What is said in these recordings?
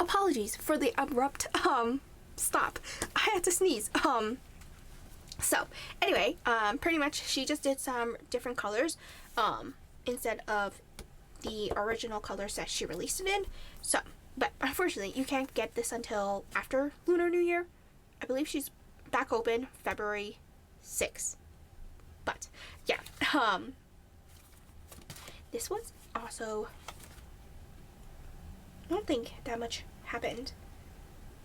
apologies for the abrupt stop. I had to sneeze. So anyway, pretty much she just did some different colors instead of the original colors that she released it in. So, but unfortunately you can't get this until after Lunar New Year. I believe she's back open February 6th. But yeah, this was also, I don't think that much happened.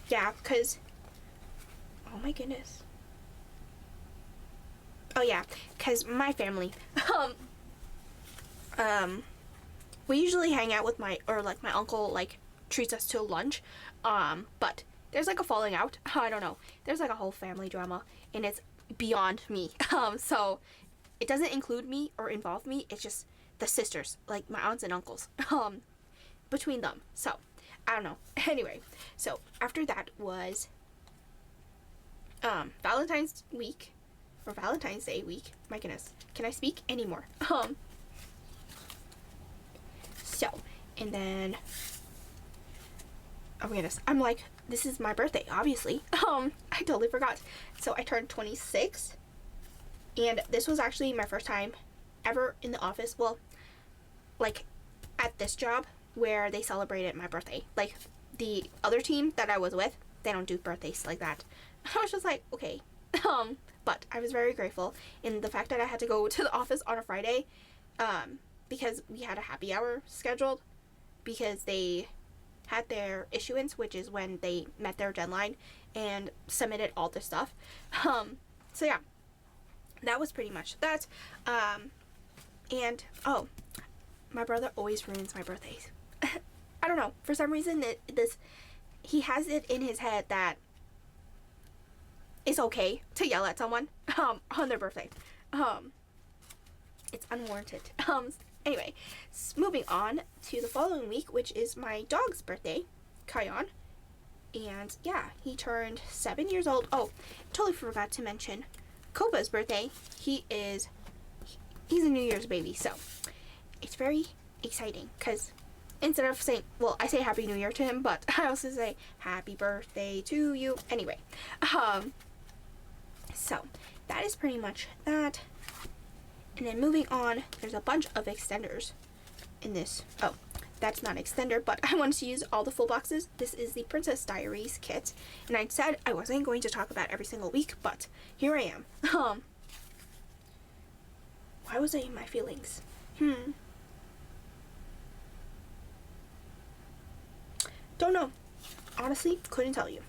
Yeah, because, oh my goodness. Oh yeah, because my family, we usually hang out with my uncle, like, treats us to lunch, but there's like a falling out. I don't know. There's like a whole family drama, and it's beyond me. So it doesn't include me or involve me. It's just the sisters, like my aunts and uncles, between them. So I don't know. Anyway, so after that was Valentine's week, or Valentine's Day week. My goodness, can I speak anymore? So, and then, oh my goodness, I'm like, this is my birthday, obviously. I totally forgot. So I turned 26, and this was actually my first time ever in the office. Well, like at this job where they celebrated my birthday. Like the other team that I was with, they don't do birthdays like that. I was just like, okay. But I was very grateful in the fact that I had to go to the office on a Friday, because we had a happy hour scheduled, because they had their issuance, which is when they met their deadline and submitted all this stuff. So yeah, that was pretty much that. And oh, my brother always ruins my birthdays. I don't know, for some reason he has it in his head that it's okay to yell at someone on their birthday. It's unwarranted. Anyway, moving on to the following week, which is my dog's birthday, Kion. And yeah, he turned 7 years old. Oh, totally forgot to mention Kopa's birthday. He's a New Year's baby, so it's very exciting because instead of saying, well, I say Happy New Year to him, but I also say Happy Birthday to you. Anyway, so that is pretty much that. And then moving on, there's a bunch of extenders in this. Oh, that's not an extender, but I wanted to use all the full boxes. This is the Princess Diaries kit, and I said I wasn't going to talk about every single week, but here I am. Why was I in my feelings? Don't know. Honestly, couldn't tell you.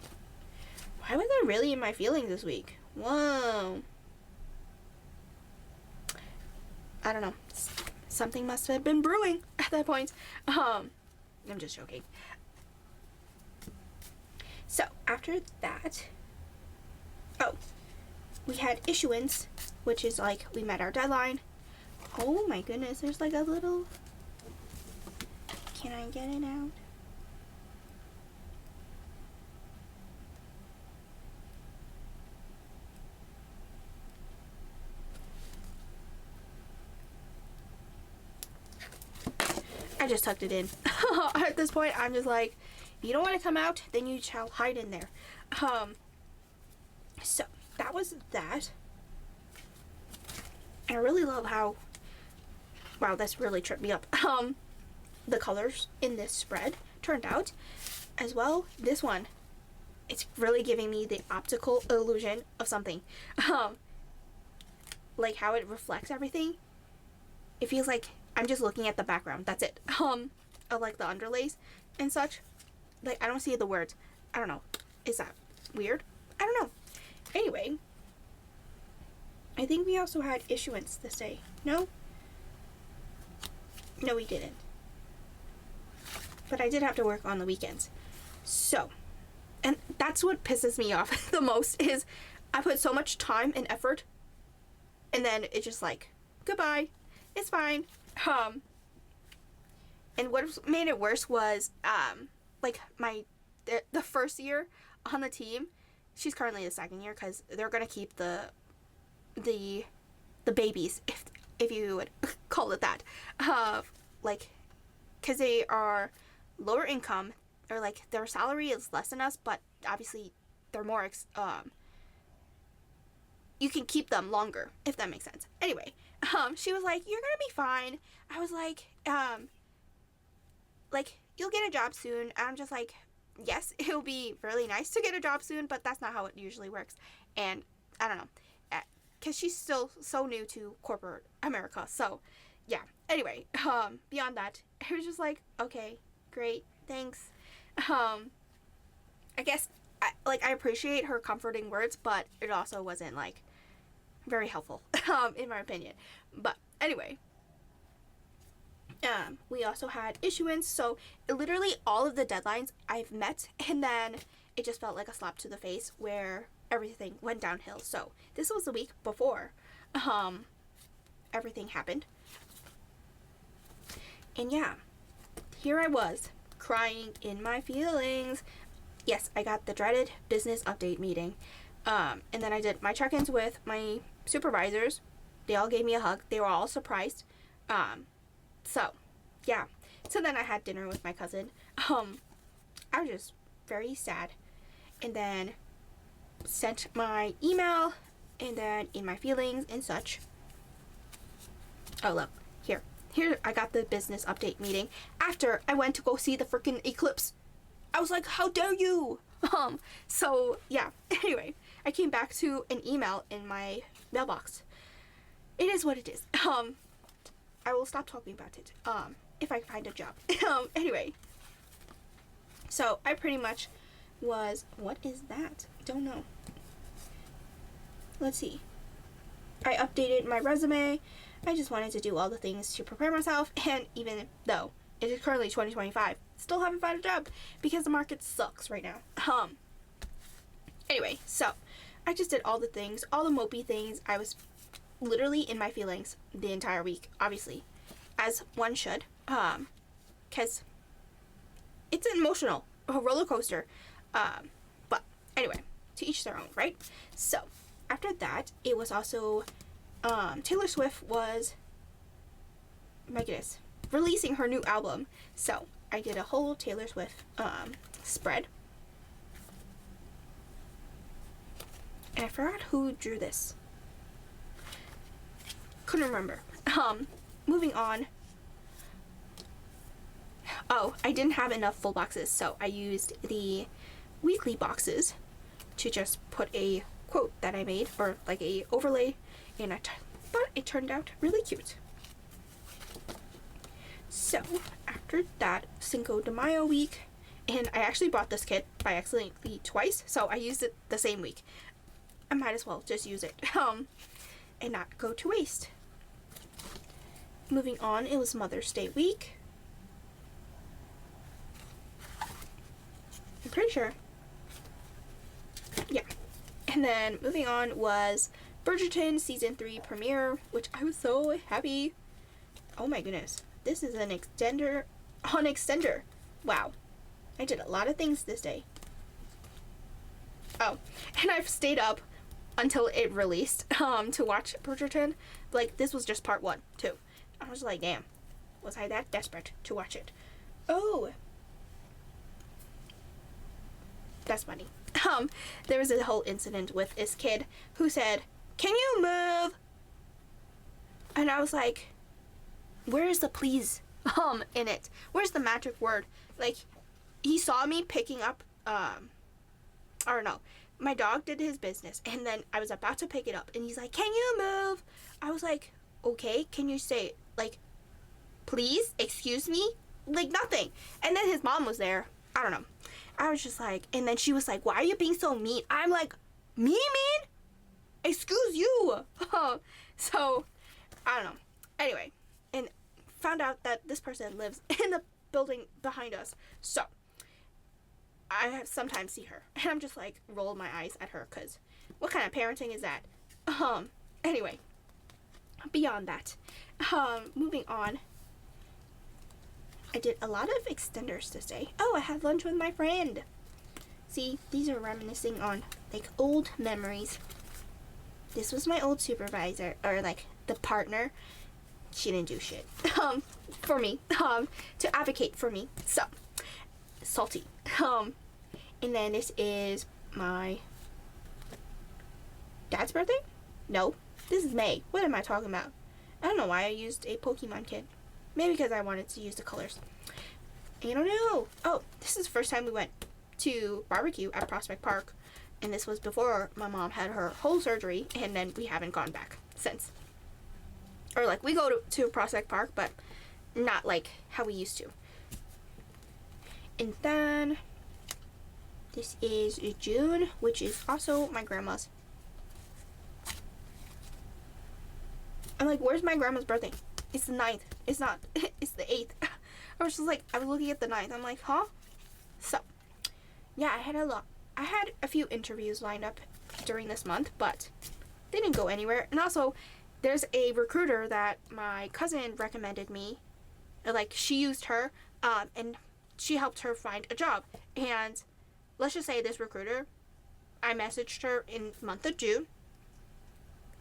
Why was I really in my feelings this week? Whoa. I don't know. Something must have been brewing at that point. I'm just joking. So, after that, oh, we had issuance, which is like, we met our deadline. Oh my goodness, there's like a little, can I get it out? I just tucked it in. At this point, I'm just like, if you don't want to come out, then you shall hide in there. So that was that. And I really love how, wow, this really tripped me up. The colors in this spread turned out as well. This one, it's really giving me the optical illusion of something. Like how it reflects everything. It feels like I'm just looking at the background. That's it. Of like the underlays and such. Like I don't see the words. I don't know. Is that weird? I don't know. Anyway, I think we also had issuance this day. No? No, we didn't. But I did have to work on the weekends. So, and that's what pisses me off the most is I put so much time and effort and then it's just like, goodbye. It's fine. And what made it worse was, like the first year on the team, she's currently the second year because they're gonna keep the babies, if you would call it that, like, because they are lower income, or like their salary is less than us, but obviously they're more you can keep them longer, if that makes sense. Anyway, she was like, you're gonna be fine. I was like, you'll get a job soon. And I'm just like, yes, it'll be really nice to get a job soon, but that's not how it usually works. And I don't know, because she's still so new to corporate America. So yeah, anyway, beyond that, it was just like, okay, great, thanks. I guess I appreciate her comforting words, but it also wasn't like very helpful, in my opinion. But anyway, we also had issuance, so literally all of the deadlines I've met, and then it just felt like a slap to the face where everything went downhill. So this was the week before everything happened, and yeah, here I was crying in my feelings. Yes, I got the dreaded business update meeting, and then I did my check-ins with my supervisors. They all gave me a hug. They were all surprised. So yeah, so then I had dinner with my cousin. I was just very sad, and then sent my email, and then in my feelings and such. Oh look, here I got the business update meeting after I went to go see the freaking eclipse. I was like, how dare you? So yeah, anyway, I came back to an email in my mailbox. It is what it is. I will stop talking about it if I find a job. Anyway, so I pretty much was, what is that? I don't know. Let's see. I updated my resume. I just wanted to do all the things to prepare myself, and even though it is currently 2025, still haven't found a job because the market sucks right now. Anyway, so I just did all the things, all the mopey things. I was literally in my feelings the entire week, obviously, as one should, because it's an emotional roller coaster. But anyway, to each their own, right? So after that, it was also Taylor Swift was, my goodness, releasing her new album. So I did a whole Taylor Swift spread. And I forgot who drew this. Couldn't remember. Moving on. Oh, I didn't have enough full boxes, so I used the weekly boxes to just put a quote that I made, or like a overlay, and but it turned out really cute. So after that, Cinco de Mayo week, and I actually bought this kit by accidentally twice, so I used it the same week. I might as well just use it and not go to waste. Moving on, it was Mother's Day week. I'm pretty sure. Yeah. And then moving on was Bridgerton Season 3 premiere, which I was so happy. Oh my goodness. This is an extender on extender. Wow. I did a lot of things this day. Oh, and I've stayed up until it released to watch Bridgerton. Like, this was just part 1, too. I was like, damn, was I that desperate to watch it? Oh, that's funny. There was a whole incident with this kid who said, "Can you move?" And I was like, where's the please in it? Where's the magic word? Like, he saw me picking up or no, my dog did his business, and then I was about to pick it up, and he's like, "Can you move?" I was like, okay, can you say, like, please, excuse me? Like, nothing. And then his mom was there. I don't know. I was just like, and then she was like, "Why are you being so mean?" I'm like, me mean? Excuse you. So, I don't know. Anyway, and found out that this person lives in the building behind us. So, I sometimes see her, and I'm just like, roll my eyes at her, because what kind of parenting is that? Anyway, beyond that, moving on, I did a lot of extenders this day. Oh, I had lunch with my friend. See, these are reminiscing on, like, old memories. This was my old supervisor, or, like, the partner. She didn't do shit, for me, to advocate for me. So, salty. And then this is my dad's birthday? No, this is May. What am I talking about? I don't know why I used a Pokemon kit. Maybe because I wanted to use the colors. I don't know. Oh, this is the first time we went to barbecue at Prospect Park. And this was before my mom had her whole surgery. And then we haven't gone back since. Or like, we go to Prospect Park, but not like how we used to. And then this is June, which is also my grandma's. I'm like, where's my grandma's birthday? It's the 9th. It's not. It's the 8th. I was just like, I was looking at the 9th. I'm like, huh? So, yeah, I had a few interviews lined up during this month, but they didn't go anywhere. And also, there's a recruiter that my cousin recommended me. Like, she used her, and she helped her find a job. And let's just say this recruiter, I messaged her in the month of June,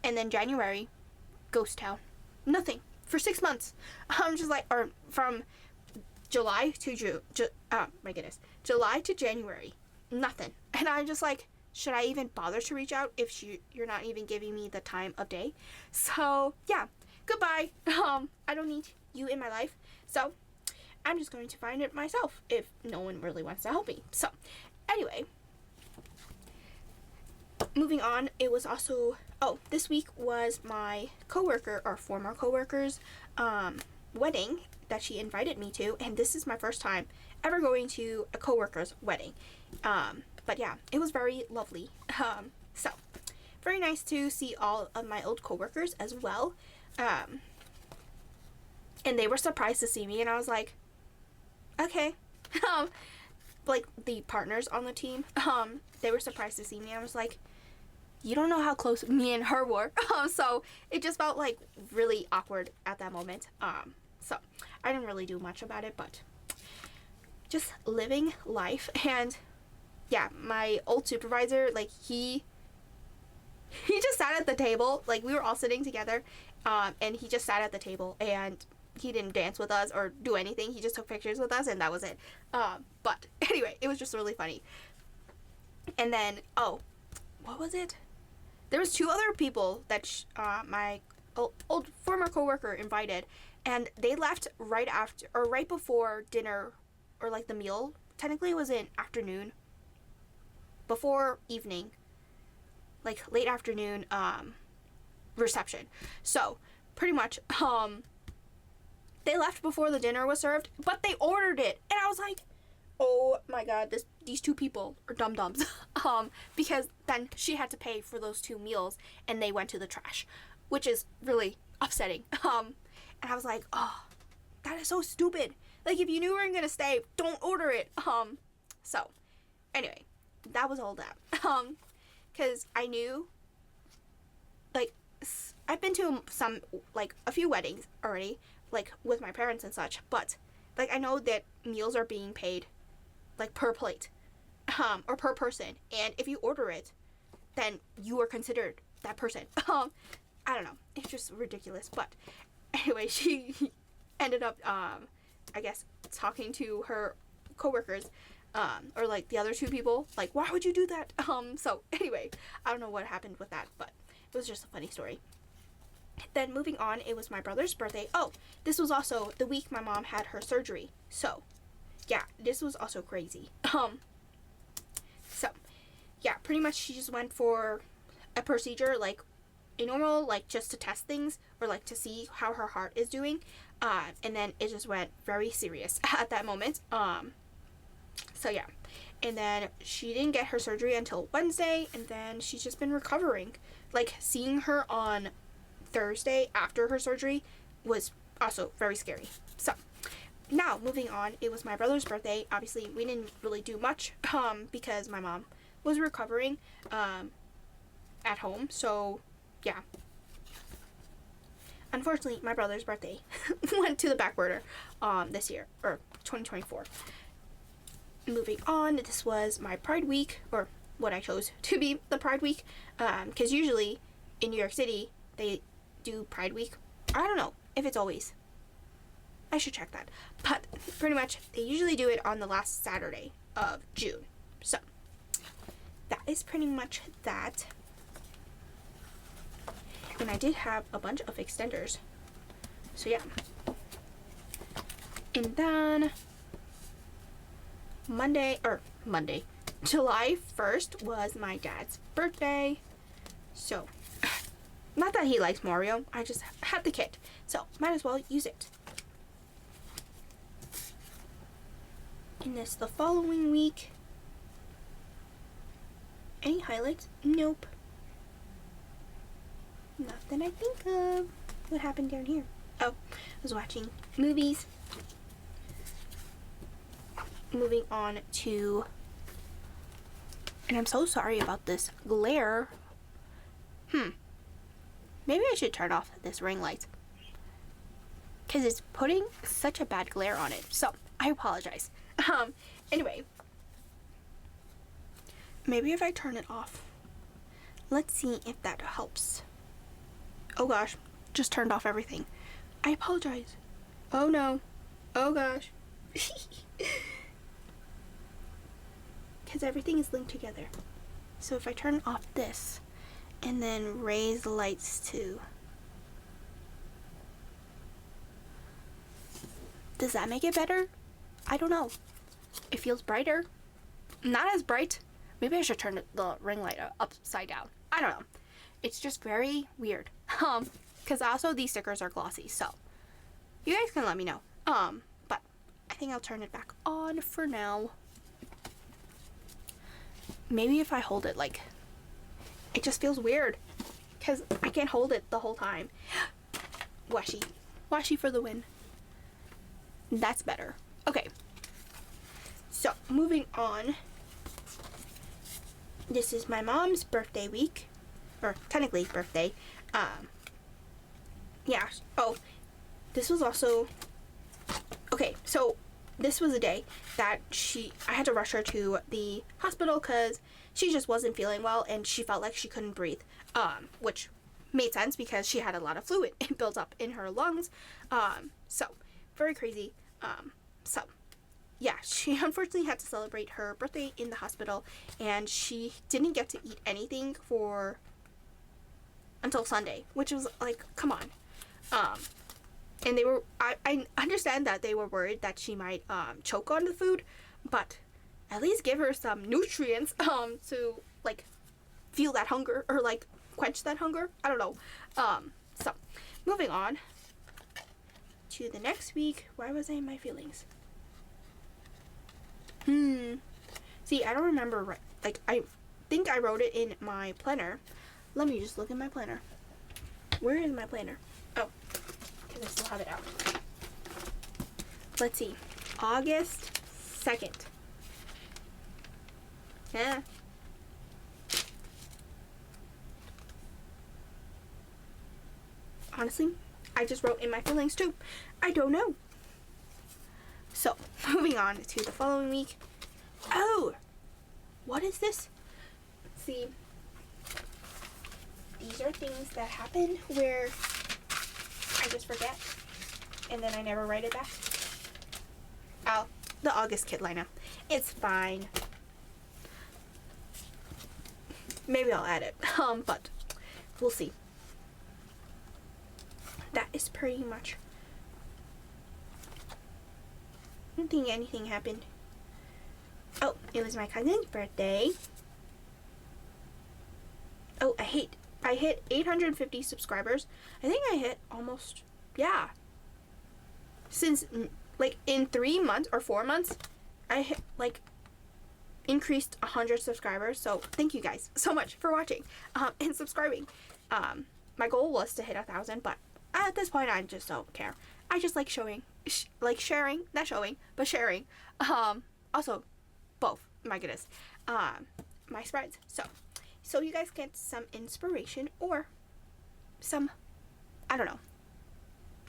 and then January, ghost town. Nothing. For 6 months. I'm just like, or from July to June, my goodness, July to January, nothing. And I'm just like, should I even bother to reach out if you're not even giving me the time of day? So, yeah, goodbye. I don't need you in my life. So, I'm just going to find it myself if no one really wants to help me. So, anyway, moving on, it was also, this week was my coworker, or former coworker's, wedding that she invited me to, and this is my first time ever going to a coworker's wedding. But yeah, it was very lovely. So, very nice to see all of my old coworkers as well. And they were surprised to see me, and I was like, okay. Like, the partners on the team, they were surprised to see me. I was like, you don't know how close me and her were. So it just felt like really awkward at that moment. So I didn't really do much about it, but just living life. And yeah, my old supervisor, like, he just sat at the table. Like, we were all sitting together, and he just sat at the table, and he didn't dance with us or do anything. He just took pictures with us, and that was it. But anyway, it was just really funny. And then, what was it? There was 2 other people that my old former coworker invited, and they left right after, or right before dinner, or like the meal. Technically it was in afternoon, before evening, like late afternoon reception. So pretty much they left before the dinner was served, but they ordered it, and I was like, oh my god, these 2 people are dum-dums. Because then she had to pay for those 2 meals, and they went to the trash, which is really upsetting. And I was like, oh, that is so stupid. Like, if you knew we were gonna stay, don't order it. So, anyway, that was all that. Because I knew, like, I've been to some, like, a few weddings already, like, with my parents and such, but, like, I know that meals are being paid, like, per plate, or per person, and if you order it, then you are considered that person. I don't know, it's just ridiculous. But anyway, she ended up, I guess, talking to her coworkers, or like the other 2 people, like, why would you do that? So anyway, I don't know what happened with that, but it was just a funny story. Then moving on, it was my brother's birthday. This was also the week my mom had her surgery. So yeah, this was also crazy. So yeah, pretty much she just went for a procedure, like a normal, like, just to test things, or like to see how her heart is doing. And then it just went very serious at that moment. So yeah, and then she didn't get her surgery until Wednesday, and then she's just been recovering. Like, seeing her on Thursday after her surgery was also very scary. So now moving on, it was my brother's birthday. Obviously we didn't really do much because my mom was recovering at home. So yeah, unfortunately my brother's birthday went to the back burner this year, or 2024. Moving on, this was my Pride Week, or what I chose to be the Pride Week, because usually in New York City they do Pride Week. I don't know if it's always. I should check that. But pretty much, they usually do it on the last Saturday of June. So, that is pretty much that. And I did have a bunch of extenders. So, yeah. And then, July 1st was my dad's birthday. So, not that he likes Mario, I just had the kit. So, might as well use it. And this the following week. Any highlights? Nope. Nothing I think of. What happened down here? Oh, I was watching movies. Moving on to, and I'm so sorry about this glare. Maybe I should turn off this ring light, because it's putting such a bad glare on it. So, I apologize. Anyway. Maybe if I turn it off. Let's see if that helps. Oh gosh, just turned off everything. I apologize. Oh no. Oh gosh. Because everything is linked together. So if I turn off this and then raise the lights to... Does that make it better? I don't know. It feels brighter. Not as bright. Maybe I should turn the ring light upside down. I don't know. It's just very weird. Because also these stickers are glossy, so you guys can let me know. But I think I'll turn it back on for now. Maybe if I hold it like, it just feels weird because I can't hold it the whole time. Washi. Washi for the win. That's better. Okay. So, moving on. This is my mom's birthday week. Or, technically, birthday. Yeah. Oh, this was also... Okay, so this was a day that I had to rush her to the hospital because she just wasn't feeling well and she felt like she couldn't breathe. Which made sense because she had a lot of fluid built up in her lungs. So, very crazy. So, yeah, she unfortunately had to celebrate her birthday in the hospital, and she didn't get to eat anything until Sunday, which was like, come on. And they were, I understand that they were worried that she might choke on the food, but at least give her some nutrients to like feel that hunger or like quench that hunger. I don't know. So moving on to the next week. Why was I in my feelings? See, I don't remember, like, I think I wrote it in my planner. Let me just look in my planner. Where is my planner? Oh, because I still have it out. Let's see. August 2nd. Yeah. Honestly, I just wrote in my feelings too. I don't know. So, moving on to the following week. Oh! What is this? See, these are things that happen where I just forget and then I never write it back. Oh, the August kit lineup. It's fine. Maybe I'll add it. But we'll see. That is pretty much. I don't think anything happened. Oh, it was my cousin's birthday. Oh, I hit 850 subscribers. I think I hit almost, yeah. Since, like, in 3 months or 4 months, I hit, like, increased 100 subscribers. So, thank you guys so much for watching and subscribing. My goal was to hit 1,000, but at this point, I just don't care. I just like showing, sharing, not showing, but sharing. Also, both, my goodness, my spreads. So you guys get some inspiration or some, I don't know.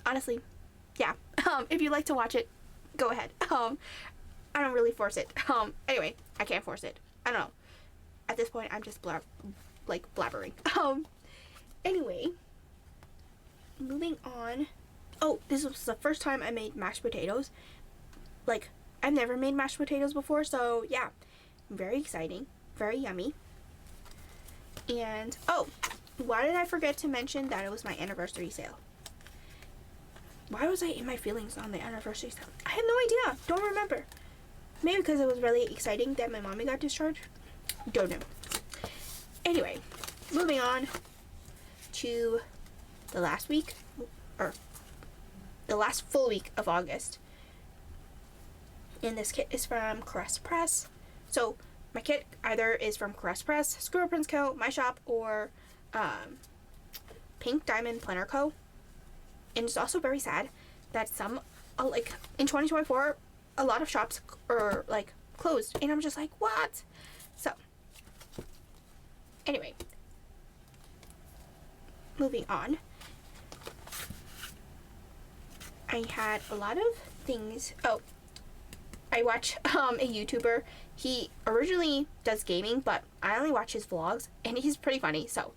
Honestly, yeah. If you like to watch it, go ahead. I don't really force it. Anyway, I can't force it. I don't know. At this point, I'm just blabbering. Anyway, moving on. oh, this was the first time I made mashed potatoes. Like, I've never made mashed potatoes before, so yeah, very exciting, very yummy. And oh, why did I forget to mention that it was my anniversary sale? Why was I in my feelings on the anniversary sale? I have no idea. Don't remember. Maybe because it was really exciting that my mommy got discharged. Don't know. Anyway, moving on to the last week, or the last full week of August. And this kit is from Caress Press. So my kit either is from Caress Press, Squirrel Prince Co., my shop, or Pink Diamond Planner Co. And it's also very sad that some, like, in 2024, a lot of shops are, like, closed. And I'm just like, what? So, anyway. Moving on. I had a lot of things. Oh, I watch a YouTuber. He originally does gaming, but I only watch his vlogs, and he's pretty funny. So,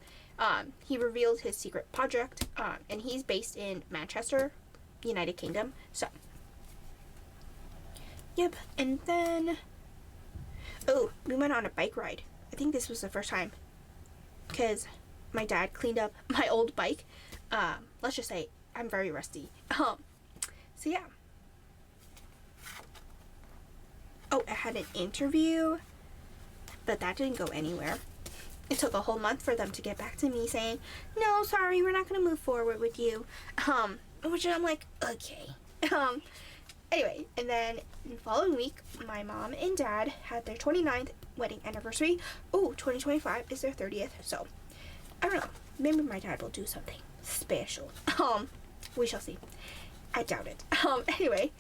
he revealed his secret project, and he's based in Manchester, United Kingdom. So, yep. And then, oh, we went on a bike ride. I think this was the first time, because my dad cleaned up my old bike. Let's just say I'm very rusty. So yeah. Oh, I had an interview, but that didn't go anywhere. It took a whole month for them to get back to me saying, no, sorry, we're not going to move forward with you. Which I'm like, okay. Anyway, and then the following week, my mom and dad had their 29th wedding anniversary. Oh, 2025 is their 30th. So, I don't know. Maybe my dad will do something special. We shall see. I doubt it. Anyway,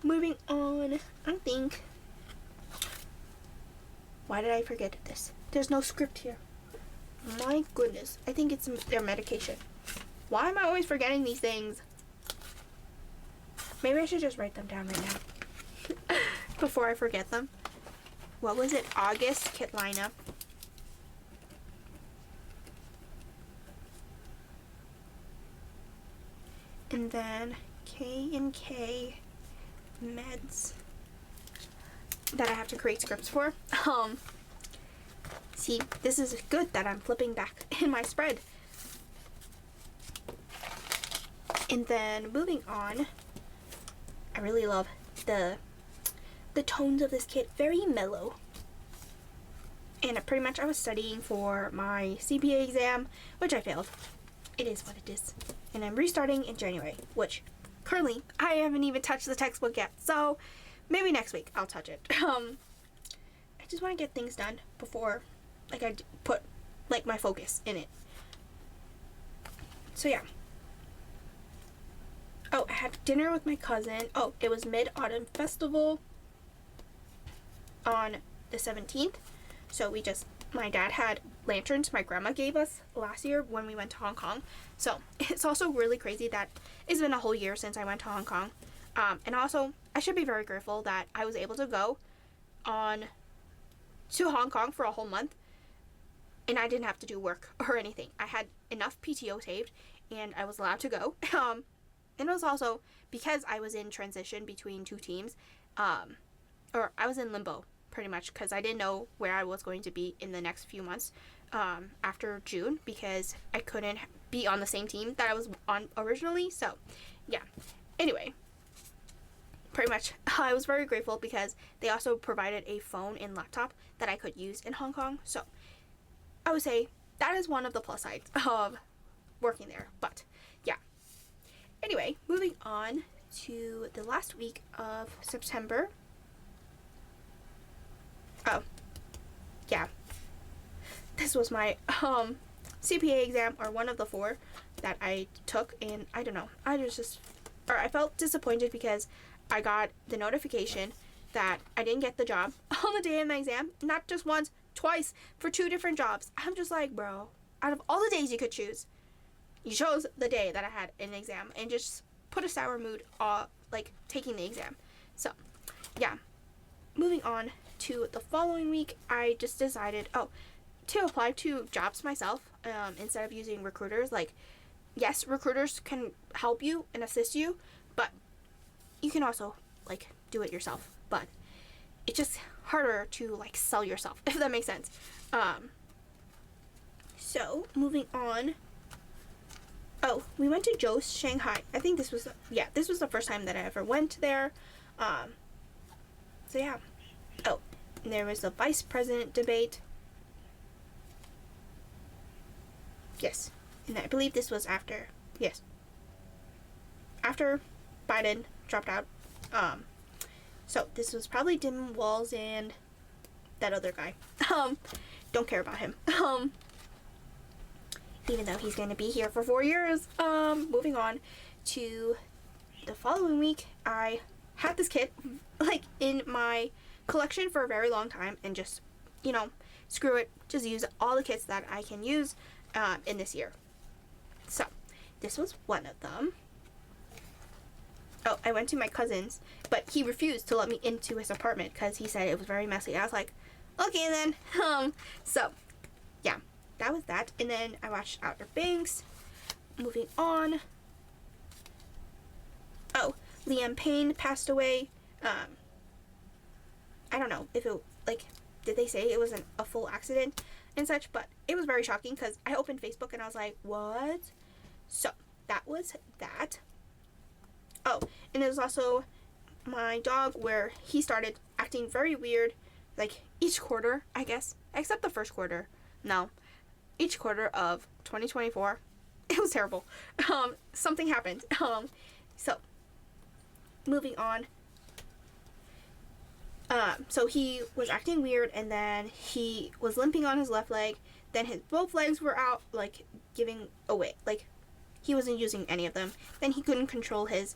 moving on. I think. Why did I forget this? There's no script here. My goodness. I think it's their medication. Why am I always forgetting these things? Maybe I should just write them down right now. Before I forget them. What was it? August kit lineup. And then K&K meds that I have to create scripts for. See, this is good that I'm flipping back in my spread. And then moving on, I really love the tones of this kit, very mellow. And pretty much I was studying for my CPA exam, which I failed. It is what it is. And I'm restarting in January, which currently I haven't even touched the textbook yet. So maybe next week I'll touch it. I just want to get things done before, like, I put, like, my focus in it. So yeah. Oh, I had dinner with my cousin. Oh, it was Mid-Autumn Festival on the 17th. So my dad had lanterns my grandma gave us last year when we went to Hong Kong. So it's also really crazy that it's been a whole year since I went to Hong Kong. And also, I should be very grateful that I was able to go to Hong Kong for a whole month. And I didn't have to do work or anything. I had enough PTO saved and I was allowed to go. And it was also because I was in transition between two teams, or I was in limbo pretty much because I didn't know where I was going to be in the next few months after June, because I couldn't be on the same team that I was on originally. So yeah, anyway, pretty much I was very grateful because they also provided a phone and laptop that I could use in Hong Kong. So I would say that is one of the plus sides of working there. But yeah, anyway, moving on to the last week of September. Oh, yeah. This was my CPA exam, or one of the 4 that I took, and I don't know. I felt disappointed because I got the notification that I didn't get the job on the day of my exam. Not just once, twice, for 2 different jobs. I'm just like, bro, out of all the days you could choose, you chose the day that I had an exam and just put a sour mood like taking the exam. So yeah, moving on to the following week, I just decided to apply to jobs myself instead of using recruiters. Like, yes, recruiters can help you and assist you, but you can also like do it yourself. But it's just harder to like sell yourself, if that makes sense. So moving on. Oh, we went to Joe's Shanghai. I think this was the first time that I ever went there. So yeah. Oh, and there was a vice president debate. Yes, and I believe this was after Biden dropped out. So this was probably Dim Walls and that other guy. Don't care about him. Even though he's going to be here for 4 years. Moving on to the following week, I had this kit like in my collection for a very long time, and just, screw it, just use all the kits that I can use in this year. So this was one of them. Oh, I went to my cousin's, but he refused to let me into his apartment because he said it was very messy. I was like, okay then. So yeah, that was that. And then I watched Outer Banks. Moving on. Oh, Liam Payne passed away. I don't know if it, did they say it wasn't a full accident and such, but it was very shocking because I opened Facebook and I was like, what? So that was that. Oh, and there was also my dog, where he started acting very weird, like each quarter, I guess, except the first quarter. No, each quarter of 2024, it was terrible. Something happened. So moving on. So he was acting weird, and then he was limping on his left leg. Then his both legs were out, like giving away, like he wasn't using any of them. Then he couldn't control his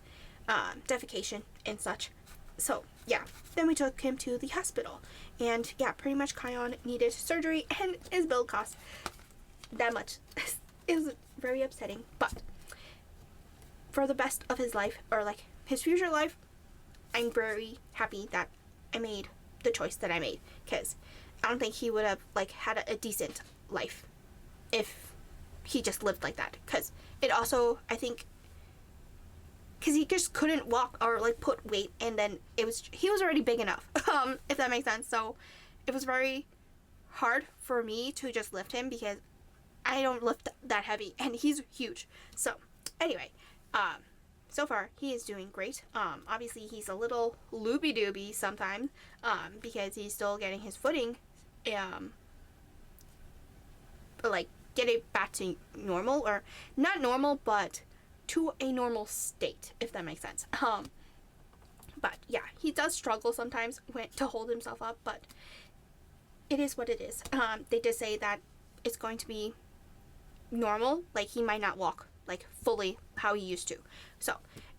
defecation and such. So yeah, then we took him to the hospital, and yeah, pretty much Kion needed surgery, and his bill cost that much. It was very upsetting, but for the best of his life, or like his future life, I'm very happy that I made the choice that I made, because I don't think he would have like had a decent life if he just lived like that. Because it also, I think, because he just couldn't walk or like put weight, and then he was already big enough, if that makes sense. So it was very hard for me to just lift him, because I don't lift that heavy, and he's huge. So anyway, so far he is doing great. Obviously he's a little loopy doopy sometimes, because he's still getting his footing, like getting back to normal, or not normal, but to a normal state, if that makes sense. But yeah, he does struggle sometimes to hold himself up, but it is what it is. They did say that it's going to be normal, like he might not walk like fully how he used to. So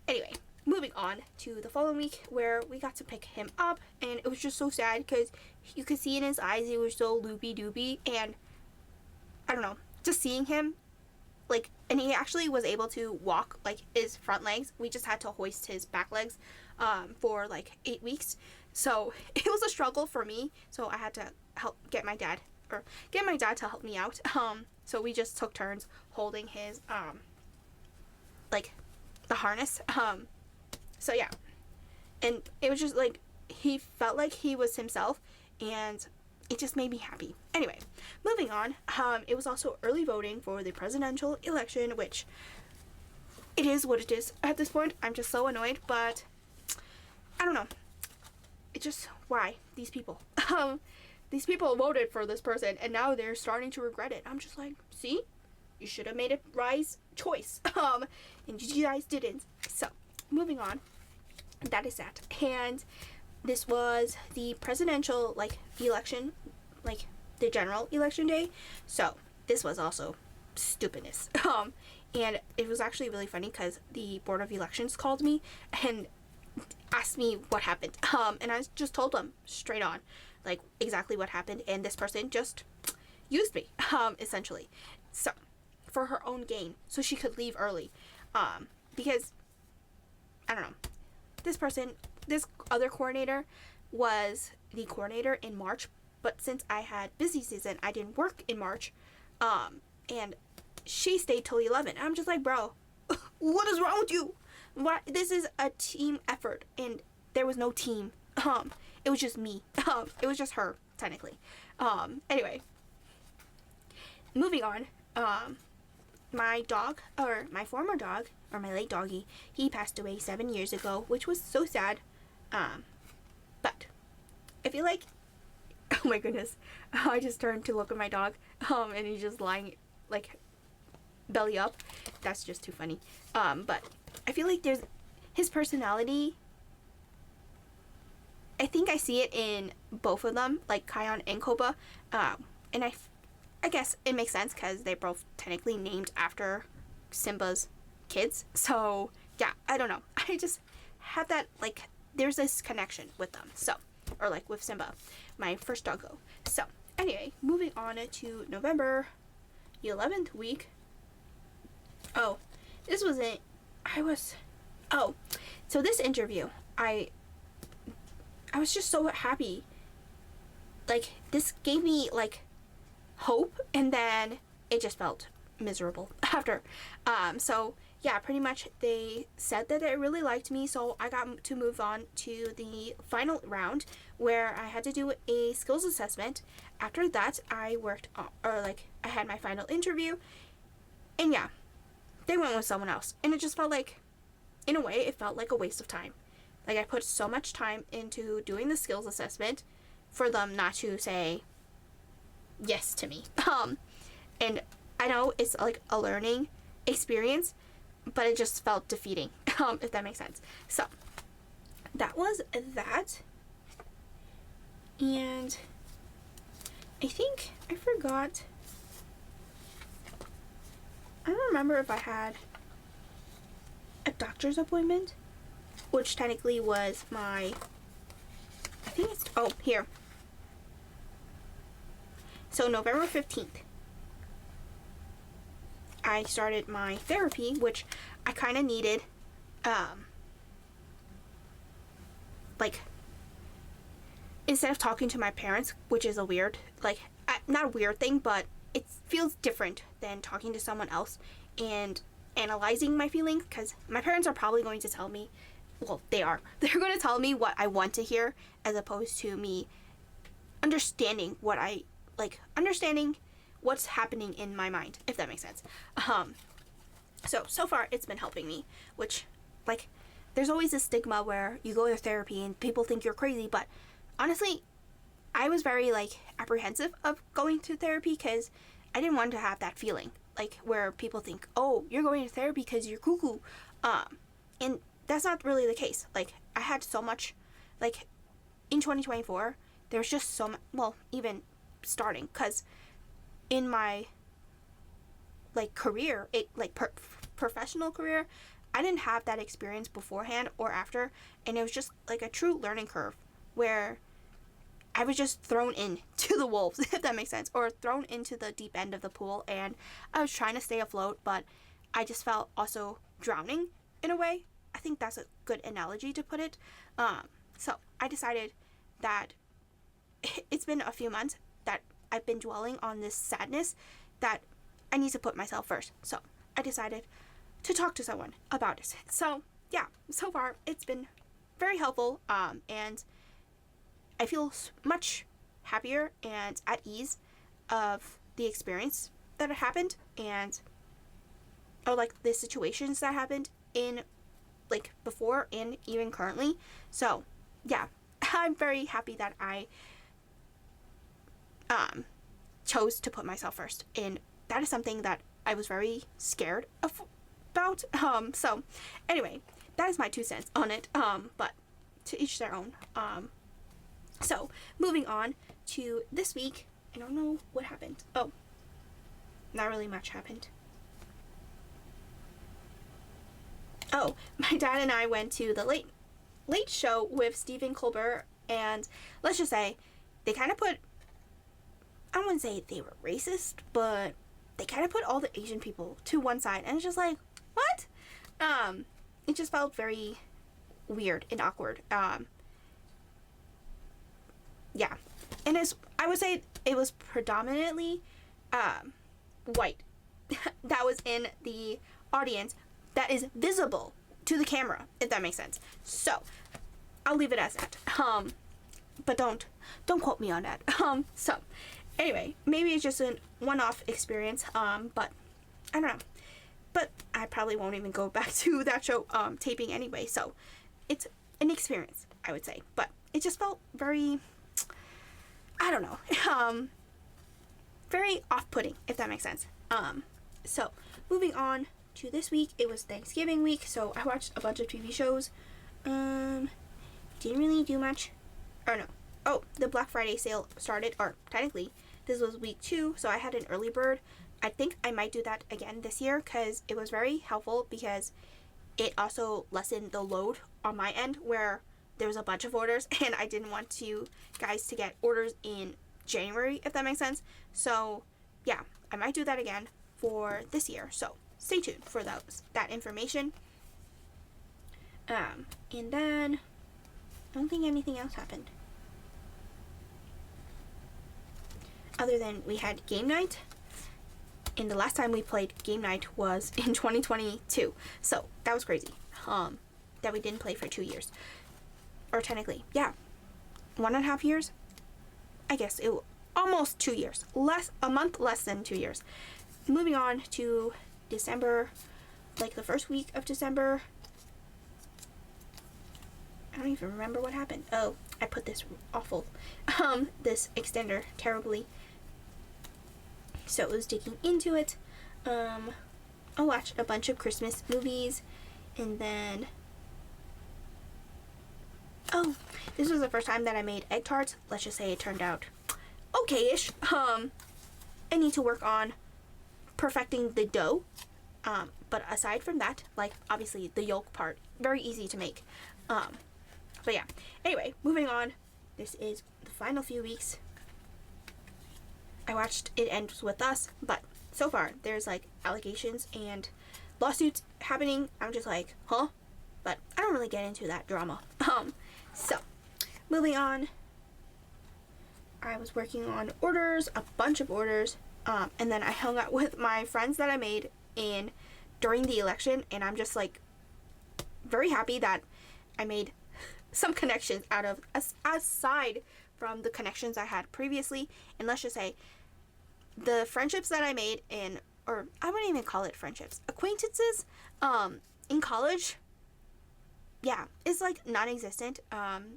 anyway, moving on to the following week, where we got to pick him up, and it was just so sad because you could see in his eyes he was so loopy doopy, and I don't know, just seeing him, like, and he actually was able to walk like his front legs. We just had to hoist his back legs for like 8 weeks. So it was a struggle for me. So I had to get my dad to help me out. So we just took turns holding his like the harness. So yeah. And it was just like he felt like he was himself, and it just made me happy. Anyway, moving on. It was also early voting for the presidential election, which it is what it is at this point. I'm just so annoyed, but I don't know. It's just, why these people? These people voted for this person, and now they're starting to regret it. I'm just like, see, you should have made a wise choice, and you guys didn't. So, moving on. That is that. And this was the presidential election, the general election day. So this was also stupidness. And it was actually really funny because the Board of Elections called me and asked me what happened. And I just told them straight on, exactly what happened. And this person just used me, essentially. So, for her own gain, so she could leave early. Because, I don't know, this other coordinator was the coordinator in March, but since I had busy season, I didn't work in March, and she stayed till 11. I'm just like, bro, what is wrong with you? What? This is a team effort, and there was no team. It was just me. It was just her, technically. Anyway, moving on. My dog, or my former dog, or my late doggy, he passed away 7 years ago, which was so sad. But I feel like, oh my goodness, I just turned to look at my dog, and he's just lying, like, belly up. That's just too funny. But I feel like there's his personality. I think I see it in both of them, like Kion and Koba. And I guess it makes sense because they're both technically named after Simba's kids. So yeah, I don't know. I just have that, like, there's this connection with them. So, or like with Simba, my first doggo. So anyway, moving on to November 11th week. Oh, this was it. So this interview, I was just so happy. Like, this gave me, like, hope, and then it just felt miserable after. So yeah, pretty much they said that they really liked me, so I got to move on to the final round where I had to do a skills assessment. After that, I I had my final interview, and yeah, they went with someone else, and it just felt like, in a way, it felt like a waste of time. Like, I put so much time into doing the skills assessment for them not to say yes to me. And I know it's like a learning experience, but it just felt defeating, if that makes sense. So that was that. And I think I forgot. I don't remember if I had a doctor's appointment, which technically was my, I think it's, oh, here. So November 15th, I started my therapy, which I kind of needed, like, instead of talking to my parents, which is a weird, like, not a weird thing, but it feels different than talking to someone else and analyzing my feelings, because my parents are probably going to tell me, well, they're going to tell me what I want to hear, as opposed to me understanding understanding what's happening in my mind, if that makes sense. So far it's been helping me, which, like, there's always this stigma where you go to therapy and people think you're crazy, but honestly, I was very, like, apprehensive of going to therapy because I didn't want to have that feeling, like, where people think, oh, you're going to therapy because you're cuckoo. And that's not really the case. Like, I had so much, like, in 2024, there's just so much, well, even starting, because in my, like, career, professional career, I didn't have that experience beforehand or after, and it was just, like, a true learning curve where I was just thrown into the wolves, if that makes sense, or thrown into the deep end of the pool, and I was trying to stay afloat, but I just felt also drowning in a way. I think that's a good analogy to put it. So I decided that it's been a few months that I've been dwelling on this sadness, that I need to put myself first. So I decided to talk to someone about it. So yeah, so far it's been very helpful, and I feel much happier and at ease of the experience that happened, and or like the situations that happened in, like, before and even currently. So yeah, I'm very happy that I chose to put myself first, and that is something that I was very scared about. So anyway, that is my 2 cents on it. But to each their own. So moving on to this week, I don't know what happened. Oh, not really much happened. Oh, my dad and I went to the late show with Stephen Colbert, and let's just say they kind of put, I don't want to say they were racist, but they kind of put all the Asian people to one side, and it's just like, what? It just felt very weird and awkward. Yeah, and I would say it was predominantly white that was in the audience that is visible to the camera, if that makes sense. So I'll leave it as that. But don't quote me on that. So anyway, maybe it's just a one-off experience. But I don't know. But I probably won't even go back to that show taping anyway. So it's an experience, I would say. But it just felt very, I don't know, very off-putting, if that makes sense. So moving on to this week, it was Thanksgiving week, so I watched a bunch of TV shows. Didn't really do much. Or no. Oh, the Black Friday sale started, or technically, this was week 2, so I had an early bird. I think I might do that again this year, because it was very helpful, because it also lessened the load on my end, where there was a bunch of orders, and I didn't want you guys to get orders in January, if that makes sense. So, yeah, I might do that again for this year, so stay tuned for that information. And then I don't think anything else happened other than we had game night, and the last time we played game night was in 2022, so that was crazy. That we didn't play for 2 years, or technically, yeah, 1.5 years. I guess it almost 2 years, a month less than 2 years. Moving on to December, like the first week of December. I don't even remember what happened. Oh, I put this this extender terribly, so it was digging into it. I watched a bunch of Christmas movies, and then, oh, this was the first time that I made egg tarts. Let's just say it turned out okay-ish. I need to work on perfecting the dough, but aside from that, like, obviously the yolk part, very easy to make. But yeah, anyway, moving on. This is the final few weeks. I watched It Ends With Us, but so far there's like allegations and lawsuits happening. I'm just like, huh? But I don't really get into that drama. So moving on, I was working on orders, a bunch of orders, and then I hung out with my friends that I made during the election, and I'm just like very happy that I made some connections out of, aside from the connections I had previously. And let's just say the friendships that I made or I wouldn't even call it friendships, acquaintances in college, yeah, it's like non-existent.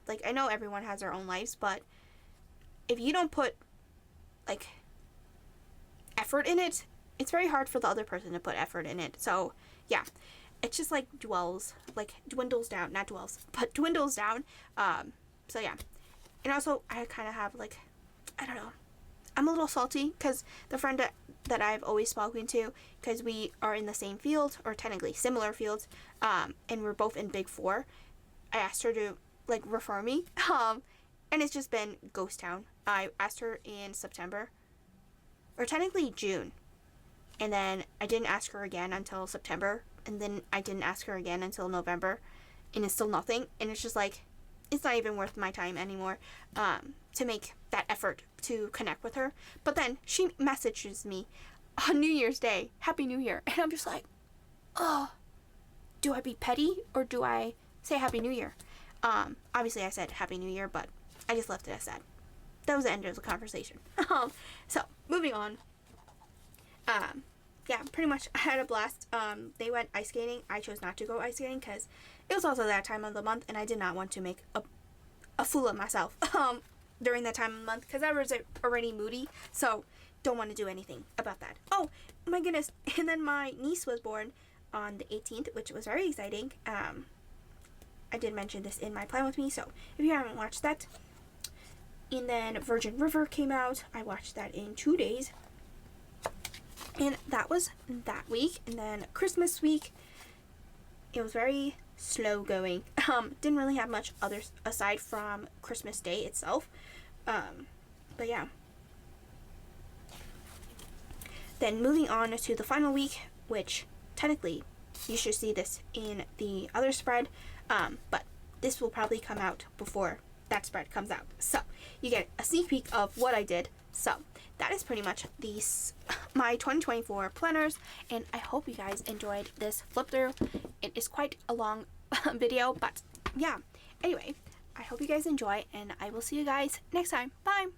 Like, I know everyone has their own lives, but if you don't put like effort in it, it's very hard for the other person to put effort in it. So yeah, it's just like dwindles down, not dwells, but dwindles down. So yeah. And also, I kind of have like, I don't know, I'm a little salty because the friend that I've always spoken to, because we are in the same field, or technically similar fields, and we're both in Big Four, I asked her to like refer me, and it's just been ghost town. I asked her in September, or technically June, and then I didn't ask her again until September, and then I didn't ask her again until November, and it's still nothing. And it's just like, it's not even worth my time anymore to make that effort to connect with her. But then she messages me on New Year's Day, Happy New Year, and I'm just like, oh, do I be petty or do I say Happy New Year? Obviously I said Happy New Year, but I just left it as that. That was the end of the conversation. So moving on. Yeah, pretty much I had a blast. They went ice skating. I chose not to go ice skating because it was also that time of the month, and I did not want to make a fool of myself during that time of the month because I was already moody, so don't want to do anything about that. Oh my goodness, and then my niece was born on the 18th, which was very exciting. I did mention this in my plan with me, so if you haven't watched that. And then Virgin River came out. I watched that in 2 days. And that was that week. And then Christmas week, it was very slow going. Didn't really have much others aside from Christmas Day itself. But yeah. Then moving on to the final week, which technically you should see this in the other spread. But this will probably come out before that spread comes out. So you get a sneak peek of what I did. So that is pretty much these my 2024 planners, and I hope you guys enjoyed this flip through. It is quite a long video, but yeah. Anyway, I hope you guys enjoy, and I will see you guys next time. Bye!